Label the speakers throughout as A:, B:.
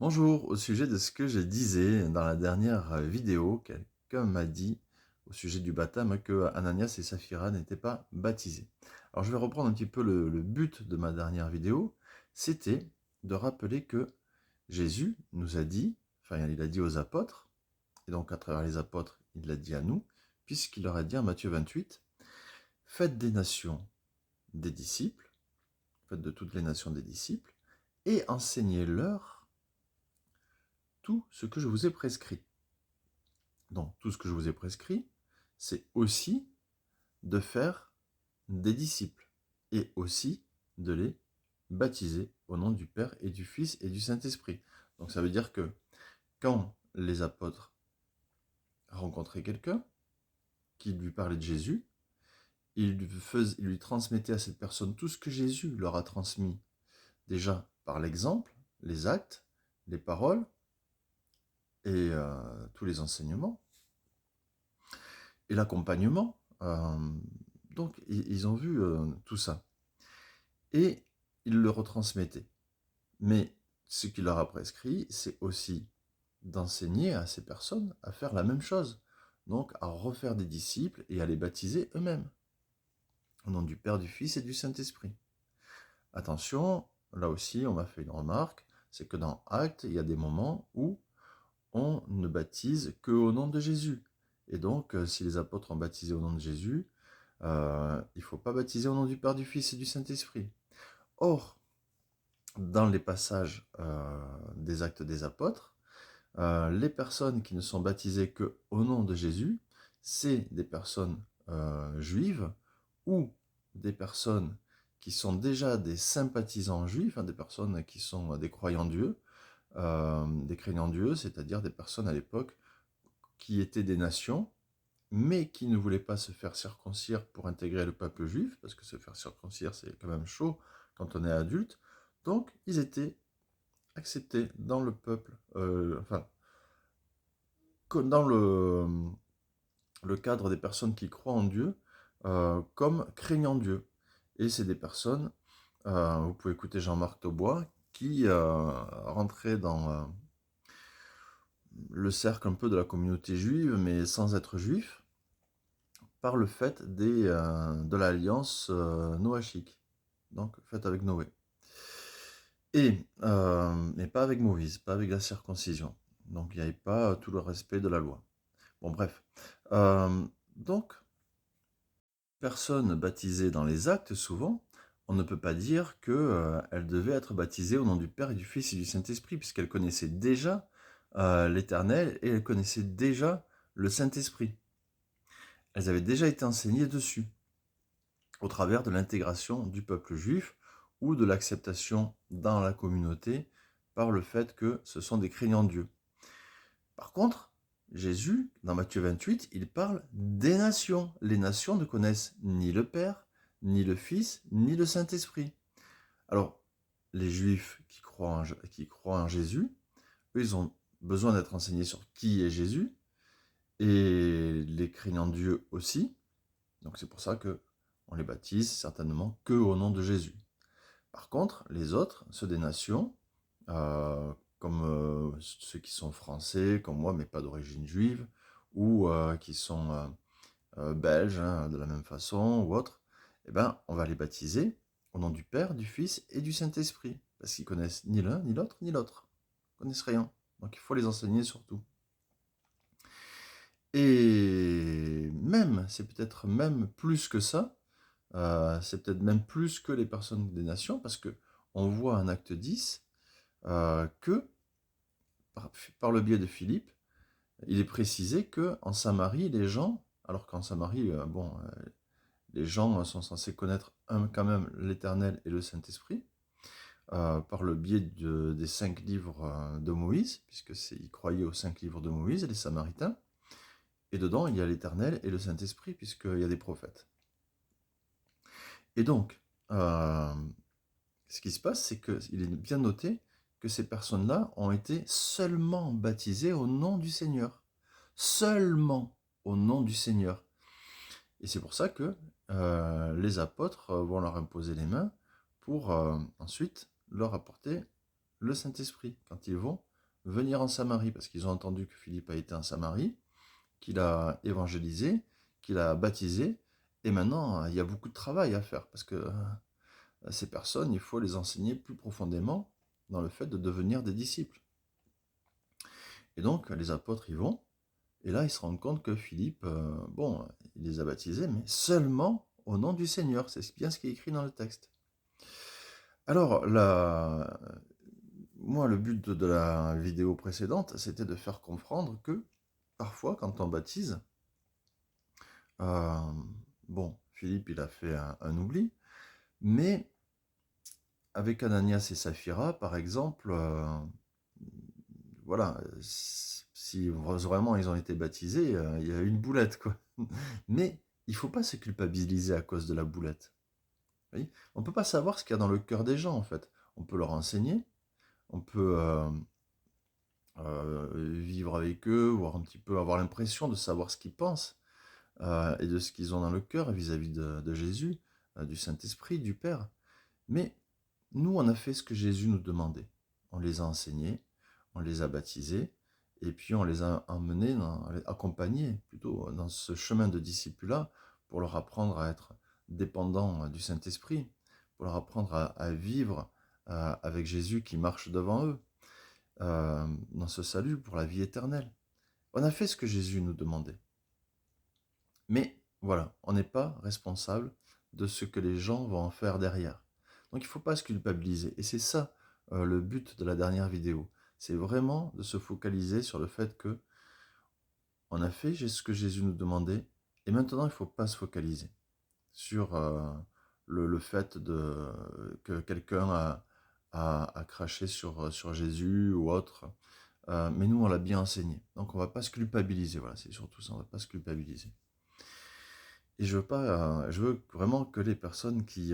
A: Bonjour, au sujet de ce que je disais dans la dernière vidéo, quelqu'un m'a dit au sujet du baptême que Ananias et Saphira n'étaient pas baptisés. Alors je vais reprendre un petit peu le but de ma dernière vidéo, c'était de rappeler que Jésus nous a dit, enfin il a dit aux apôtres, et donc à travers les apôtres il l'a dit à nous, puisqu'il leur a dit en Matthieu 28, faites des nations des disciples, faites de toutes les nations des disciples, et enseignez-leur tout ce que je vous ai prescrit. Donc, tout ce que je vous ai prescrit, c'est aussi de faire des disciples et aussi de les baptiser au nom du Père et du Fils et du Saint-Esprit. Donc, ça veut dire que quand les apôtres rencontraient quelqu'un qui lui parlait de Jésus, ils lui transmettaient à cette personne tout ce que Jésus leur a transmis, déjà par l'exemple, les actes, les paroles et tous les enseignements et l'accompagnement. Donc, ils ont vu tout ça. Et ils le retransmettaient. Mais ce qu'il leur a prescrit, c'est aussi d'enseigner à ces personnes à faire la même chose. Donc, à refaire des disciples et à les baptiser eux-mêmes. Au nom du Père, du Fils et du Saint-Esprit. Attention, là aussi, on m'a fait une remarque, c'est que dans Actes, il y a des moments où on ne baptise qu'au nom de Jésus. Et donc, si les apôtres ont baptisé au nom de Jésus, il ne faut pas baptiser au nom du Père, du Fils et du Saint-Esprit. Or, dans les passages des Actes des Apôtres, les personnes qui ne sont baptisées que au nom de Jésus, c'est des personnes juives ou des personnes qui sont déjà des sympathisants juifs, des personnes qui sont des croyants Dieu, des craignants Dieu, c'est-à-dire des personnes à l'époque qui étaient des nations, mais qui ne voulaient pas se faire circoncire pour intégrer le peuple juif, parce que se faire circoncire, c'est quand même chaud quand on est adulte. Donc, ils étaient acceptés dans le peuple, dans le cadre des personnes qui croient en Dieu, comme craignant Dieu. Et c'est des personnes, vous pouvez écouter Jean-Marc Taubois, qui rentrait dans le cercle un peu de la communauté juive, mais sans être juif, par le fait de l'alliance noachique, donc faite avec Noé. Mais pas avec Moïse, pas avec la circoncision. Donc il n'y avait pas tout le respect de la loi. Bon bref. Donc, personne baptisée dans les actes, souvent, on ne peut pas dire qu'elle devait être baptisée au nom du Père et du Fils et du Saint-Esprit, puisqu'elle connaissait déjà l'Éternel et elle connaissait déjà le Saint-Esprit. Elles avaient déjà été enseignées dessus, au travers de l'intégration du peuple juif ou de l'acceptation dans la communauté par le fait que ce sont des craignants de Dieu. Par contre, Jésus, dans Matthieu 28, il parle des nations. Les nations ne connaissent ni le Père, ni le Fils, ni le Saint-Esprit. Alors, les Juifs qui croient en Jésus, eux, ils ont besoin d'être enseignés sur qui est Jésus, et les craignants de Dieu aussi. Donc c'est pour ça que on les baptise certainement que au nom de Jésus. Par contre, les autres, ceux des nations, comme ceux qui sont français, comme moi, mais pas d'origine juive, ou qui sont belges, de la même façon, ou autres, eh ben, on va les baptiser au nom du Père, du Fils et du Saint-Esprit, parce qu'ils connaissent ni l'un, ni l'autre, ni l'autre. Ils connaissent rien. Donc il faut les enseigner surtout. Et même, c'est peut-être même plus que ça, c'est peut-être même plus que les personnes des nations, parce que on voit en acte 10 que, par le biais de Philippe, il est précisé que en Samarie, les gens, alors qu'en Samarie, les gens sont censés connaître quand même l'Éternel et le Saint-Esprit, par le biais des 5 livres de Moïse, ils croyaient aux 5 livres de Moïse, les Samaritains, et dedans il y a l'Éternel et le Saint-Esprit, puisqu'il y a des prophètes. Et donc, ce qui se passe, c'est qu'il est bien noté que ces personnes-là ont été seulement baptisées au nom du Seigneur. Seulement au nom du Seigneur. Et c'est pour ça que les apôtres vont leur imposer les mains pour ensuite leur apporter le Saint-Esprit, quand ils vont venir en Samarie, parce qu'ils ont entendu que Philippe a été en Samarie, qu'il a évangélisé, qu'il a baptisé, et maintenant, il y a beaucoup de travail à faire, parce que ces personnes, il faut les enseigner plus profondément dans le fait de devenir des disciples. Et donc, les apôtres y vont, et là, ils se rendent compte que Philippe, bon, il les a baptisés, mais seulement au nom du Seigneur. C'est bien ce qui est écrit dans le texte. Alors, moi, le but de la vidéo précédente, c'était de faire comprendre que, parfois, quand on baptise, bon, Philippe, il a fait un oubli, mais avec Ananias et Saphira, par exemple, voilà, si vraiment ils ont été baptisés, il y a une boulette, quoi. Mais il ne faut pas se culpabiliser à cause de la boulette. Oui, on ne peut pas savoir ce qu'il y a dans le cœur des gens, en fait. On peut leur enseigner, on peut vivre avec eux, voir un petit peu, avoir l'impression de savoir ce qu'ils pensent et de ce qu'ils ont dans le cœur vis-à-vis de Jésus, du Saint-Esprit, du Père. Mais nous, on a fait ce que Jésus nous demandait. On les a enseignés, on les a baptisés, et puis on les a emmenés, accompagnés plutôt dans ce chemin de disciple-là pour leur apprendre à être dépendants du Saint-Esprit, pour leur apprendre à vivre avec Jésus qui marche devant eux, dans ce salut pour la vie éternelle. On a fait ce que Jésus nous demandait. Mais voilà, on n'est pas responsable de ce que les gens vont en faire derrière. Donc il ne faut pas se culpabiliser. Et c'est ça le but de la dernière vidéo. C'est vraiment de se focaliser sur le fait que on a fait ce que Jésus nous demandait. Et maintenant, il ne faut pas se focaliser sur le fait que quelqu'un a craché sur Jésus ou autre. Mais nous, on l'a bien enseigné. Donc on ne va pas se culpabiliser. Voilà, c'est surtout ça, on ne va pas se culpabiliser. Et je veux vraiment que les personnes qui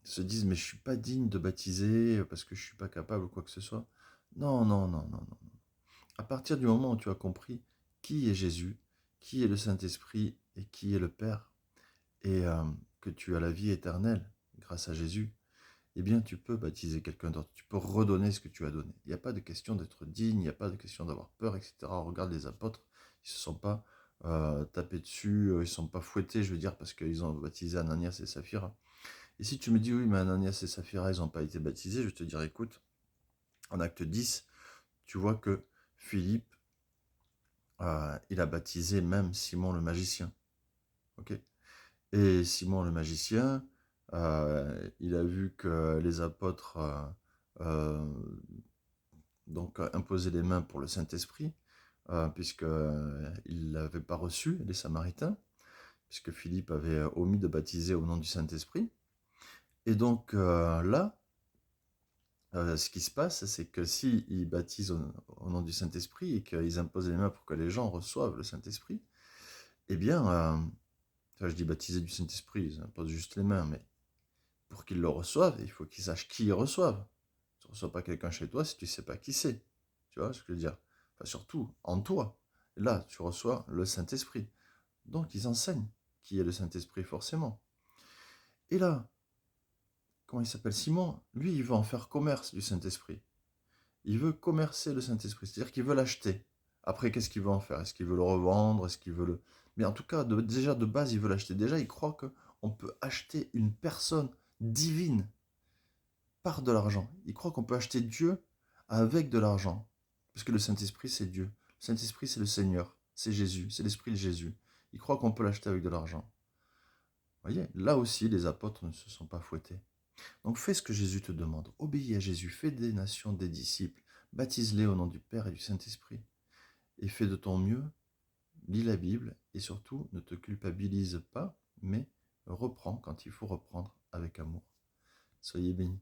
A: se disent mais je suis pas digne de baptiser parce que je suis pas capable ou quoi que ce soit. Non, non, non, non, non. À partir du moment où tu as compris qui est Jésus, qui est le Saint-Esprit et qui est le Père, et que tu as la vie éternelle grâce à Jésus, eh bien tu peux baptiser quelqu'un d'autre, tu peux redonner ce que tu as donné. Il n'y a pas de question d'être digne, il n'y a pas de question d'avoir peur, etc. On regarde les apôtres, ils ne se sont pas tapés dessus, ils ne se sont pas fouettés, je veux dire, parce qu'ils ont baptisé Ananias et Saphira. Et si tu me dis oui, mais Ananias et Saphira, ils n'ont pas été baptisés, je te dirais, écoute, en acte 10, tu vois que Philippe, il a baptisé même Simon le magicien. Ok. Et Simon le magicien, il a vu que les apôtres donc imposaient les mains pour le Saint-Esprit, puisqu'ils ne l'avaient pas reçu, les Samaritains, puisque Philippe avait omis de baptiser au nom du Saint-Esprit. Et donc là, ce qui se passe, c'est que s'ils baptisent au nom du Saint-Esprit et qu'ils imposent les mains pour que les gens reçoivent le Saint-Esprit, eh bien, je dis baptiser du Saint-Esprit, ils imposent juste les mains, mais pour qu'ils le reçoivent, il faut qu'ils sachent qui ils reçoivent. Tu ne reçois pas quelqu'un chez toi si tu ne sais pas qui c'est. Tu vois ce que je veux dire? Enfin, surtout, en toi. Là, tu reçois le Saint-Esprit. Donc, ils enseignent qui est le Saint-Esprit, forcément. Et là, comment il s'appelle? Simon, lui, il veut en faire commerce du Saint-Esprit. Il veut commercer le Saint-Esprit, c'est-à-dire qu'il veut l'acheter. Après, qu'est-ce qu'il veut en faire? Est-ce qu'il veut le revendre? Est-ce qu'il veut le... Mais en tout cas, déjà de base, il veut l'acheter. Déjà, il croit qu'on peut acheter une personne divine par de l'argent. Il croit qu'on peut acheter Dieu avec de l'argent. Parce que le Saint-Esprit, c'est Dieu. Le Saint-Esprit, c'est le Seigneur. C'est Jésus. C'est l'Esprit de Jésus. Il croit qu'on peut l'acheter avec de l'argent. Vous voyez, là aussi, les apôtres ne se sont pas fouettés. Donc fais ce que Jésus te demande. Obéis à Jésus. Fais des nations des disciples. Baptise-les au nom du Père et du Saint-Esprit. Et fais de ton mieux. Lis la Bible. Et surtout, ne te culpabilise pas, mais reprends quand il faut reprendre avec amour. Soyez bénis.